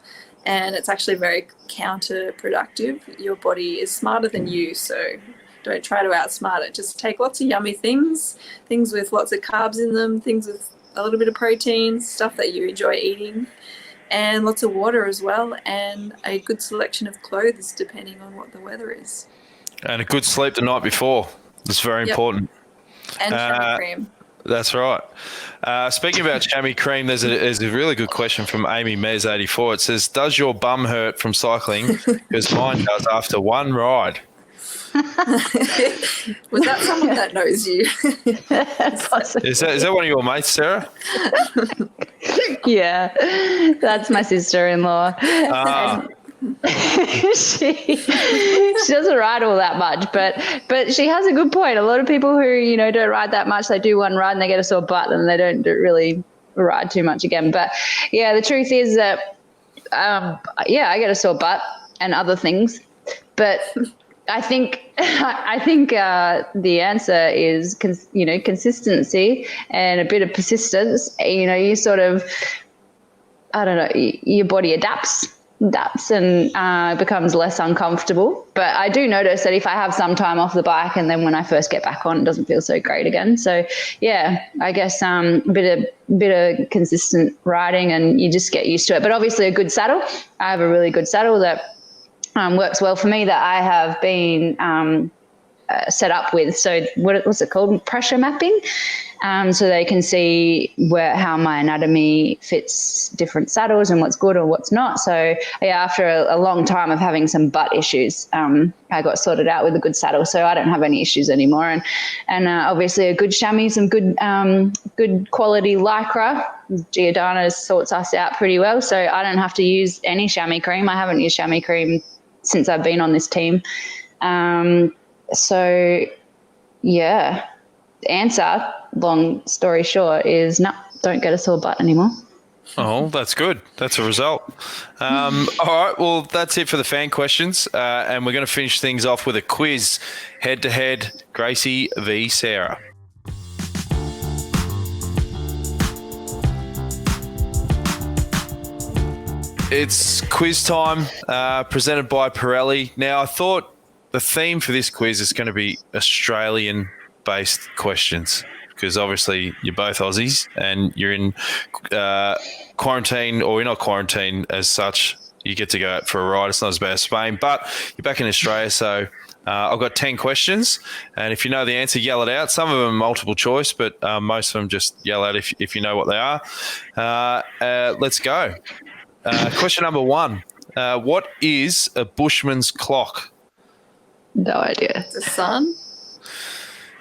and it's actually very counterproductive. Your body is smarter than you, so don't try to outsmart it. Just take lots of yummy things with lots of carbs in them, things with a little bit of protein, stuff that you enjoy eating, and lots of water as well, and a good selection of clothes depending on what the weather is. And a good sleep the night before. That's very important. And chamois cream. That's right. Speaking about chamois cream, there's a really good question from Amy Mez84. It says, does your bum hurt from cycling? Because mine does after one ride. Was that someone that knows you? Is that one of your mates, Sarah? Yeah, that's my sister-in-law. She doesn't ride all that much, but she has a good point. A lot of people who don't ride that much, they do one ride and they get a sore butt and they don't really ride too much again. But yeah, the truth is that I get a sore butt and other things, but I think the answer is consistency and a bit of persistence. You sort of, I don't know, your body adapts and becomes less uncomfortable. But I do notice that if I have some time off the bike and then when I first get back on, it doesn't feel so great again. So yeah, I guess a bit of consistent riding and you just get used to it. But obviously a good saddle. I have a really good saddle that works well for me that I have been set up with. So what's it called? Pressure mapping. So they can see how my anatomy fits different saddles and what's good or what's not. So yeah, after a long time of having some butt issues, I got sorted out with a good saddle. So I don't have any issues anymore. And obviously a good chamois, some good quality Lycra. Giordano sorts us out pretty well. So I don't have to use any chamois cream. I haven't used chamois cream since I've been on this team. So yeah, the answer, long story short, is no, don't get a sore butt anymore. Oh, that's good. That's a result. All right, well, that's it for the fan questions. And we're going to finish things off with a quiz, head-to-head, Gracie v. Sarah. It's quiz time, presented by Pirelli. Now, I thought the theme for this quiz is going to be Australian-based questions because obviously you're both Aussies and you're in quarantine, or you're not quarantined as such. You get to go out for a ride. It's not as bad as Spain, but you're back in Australia, so I've got 10 questions, and if you know the answer, yell it out. Some of them are multiple choice, but most of them just yell out if you know what they are. Let's go. Question number 1. What is a Bushman's clock? No idea. The sun?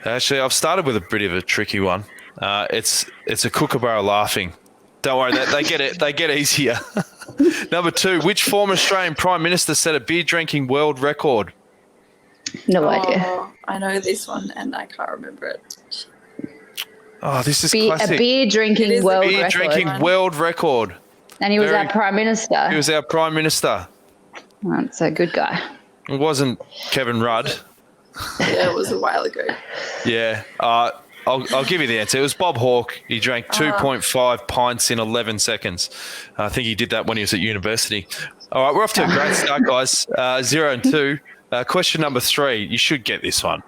Actually, I've started with a bit of a tricky one. It's a kookaburra laughing. Don't worry, they get it. They get easier. Number 2, which former Australian Prime Minister set a beer drinking world record? No idea. I know this one and I can't remember it. Oh, this is classic. A beer drinking world record. Beer drinking world record. And he was our Prime Minister. He was our Prime Minister. That's a good guy. It wasn't Kevin Rudd. Yeah, it was a while ago. Yeah. I'll give you the answer. It was Bob Hawke. He drank 2.5 pints in 11 seconds. I think he did that when he was at university. All right, we're off to a great start, guys. 0 and 2. Question number 3. You should get this one.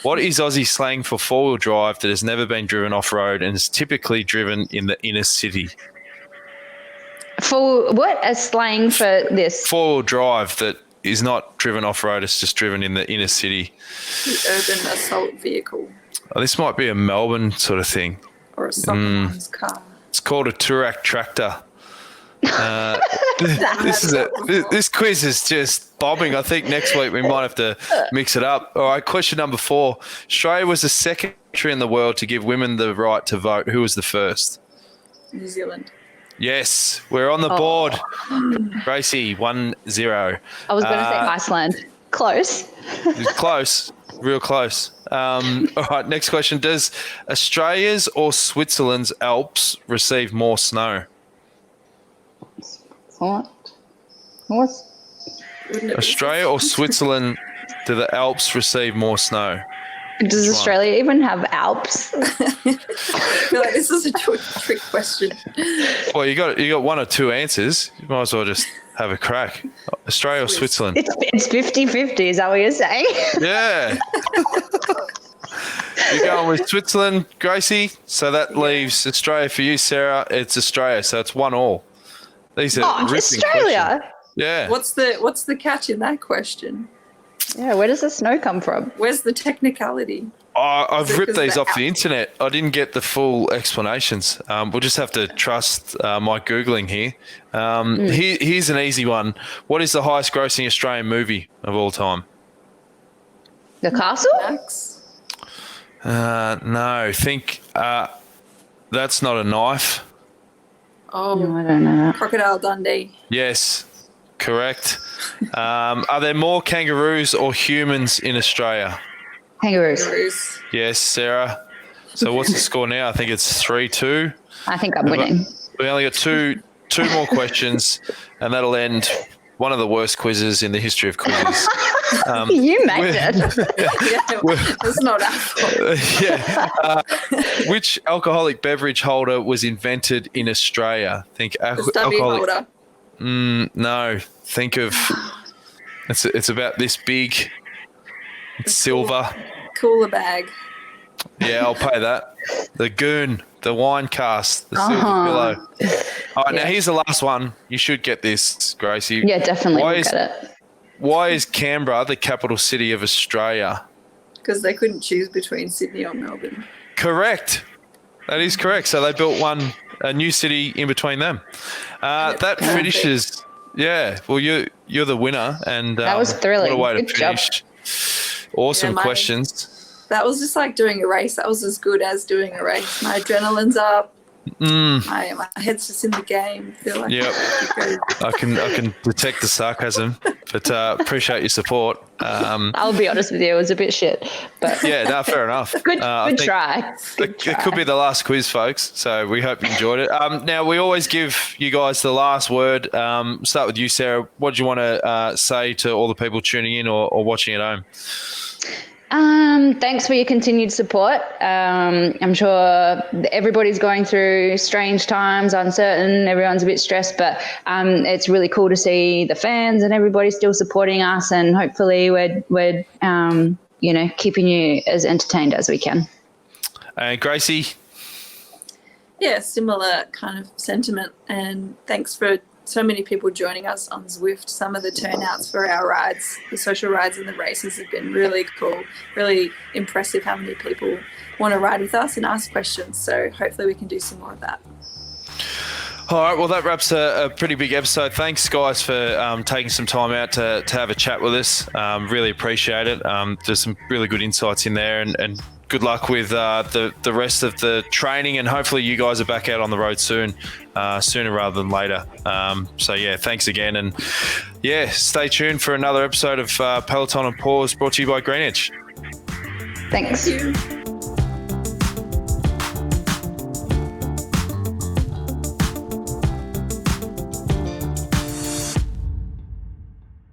What is Aussie slang for four-wheel drive that has never been driven off-road and is typically driven in the inner city? For what? A slang for this? Four-wheel drive that is not driven off-road. It's just driven in the inner city. The urban assault vehicle. Oh, this might be a Melbourne sort of thing. Or someone's car. It's called a Toorak tractor. This quiz is just bombing. I think next week we might have to mix it up. All right, question number 4. Australia was the second country in the world to give women the right to vote. Who was the first? New Zealand. Yes, we're on the board. Gracie, 1-0. I was going to say Iceland. Close. Close. Real close. All right, next question. Does Australia's or Switzerland's Alps receive more snow? What? Australia or Switzerland, do the Alps receive more snow? Does Australia even have Alps? I feel like this is a trick question. Well, you got one or two answers. You might as well just have a crack. Australia or Switzerland? It's 50-50, is that what you're saying? Yeah. You're going with Switzerland, Gracie. So that leaves Australia for you, Sarah. It's Australia, so it's 1-1. These are ripping Australia. questions. Yeah. What's the catch in that question? Yeah, where does the snow come from? Where's the technicality? I've ripped because these they're off the internet. I didn't get the full explanations. We'll just have to trust my Googling here. Here's an easy one. What is the highest grossing Australian movie of all time? The castle? Max? No, think that's not a knife. Oh, No, I don't know that. Crocodile Dundee. Yes, correct. Are there more kangaroos or humans in Australia? Kangaroos. Kangaroos. Yes, Sarah. So what's the score now? I think it's 3-2. I think I'm winning. We only got two more questions, and that'll end one of the worst quizzes in the history of quizzes. You made it. Yeah, that's not our fault. Yeah. Which alcoholic beverage holder was invented in Australia? Think The stubby alcoholic. holder. No. Think of. It's about this big. It's silver. Cooler bag. Yeah, I'll pay that. The goon, the wine cast, the silver pillow. All right, now here's the last one. You should get this, Gracie. Yeah, definitely we'll get it. Why is Canberra the capital city of Australia? Because they couldn't choose between Sydney or Melbourne. Correct. That is correct. So they built a new city in between them. That finishes. Yeah. Well, you're the winner, and That was thrilling. What a way Good to job. finish. Awesome Yeah, questions. That was just like doing a race. That was as good as doing a race. My adrenaline's up. My head's just in the game. Feel like Yep. I can detect the sarcasm, but appreciate your support. I'll be honest with you, it was a bit shit. But Yeah, no, fair enough. good I think try. Good try. It could be the last quiz, folks. So we hope you enjoyed it. Now, we always give you guys the last word. Start with you, Sarah. What do you want to say to all the people tuning in or watching at home? Thanks for your continued support. I'm sure everybody's going through strange times, uncertain, everyone's a bit stressed, but it's really cool to see the fans and everybody still supporting us, and hopefully we're keeping you as entertained as we can. And Gracie? Yeah, similar kind of sentiment. And thanks for so many people joining us on Zwift. Some of the turnouts for our rides, the social rides and the races have been really cool, really impressive how many people want to ride with us and ask questions. So hopefully we can do some more of that. All right, well, that wraps a pretty big episode. Thanks, guys, for taking some time out to have a chat with us. Really appreciate it. There's some really good insights in there, and good luck with the rest of the training, and hopefully you guys are back out on the road soon, sooner rather than later. So, yeah, thanks again. And, yeah, stay tuned for another episode of Peloton and Pause, brought to you by Greenwich. Thanks. Thank you.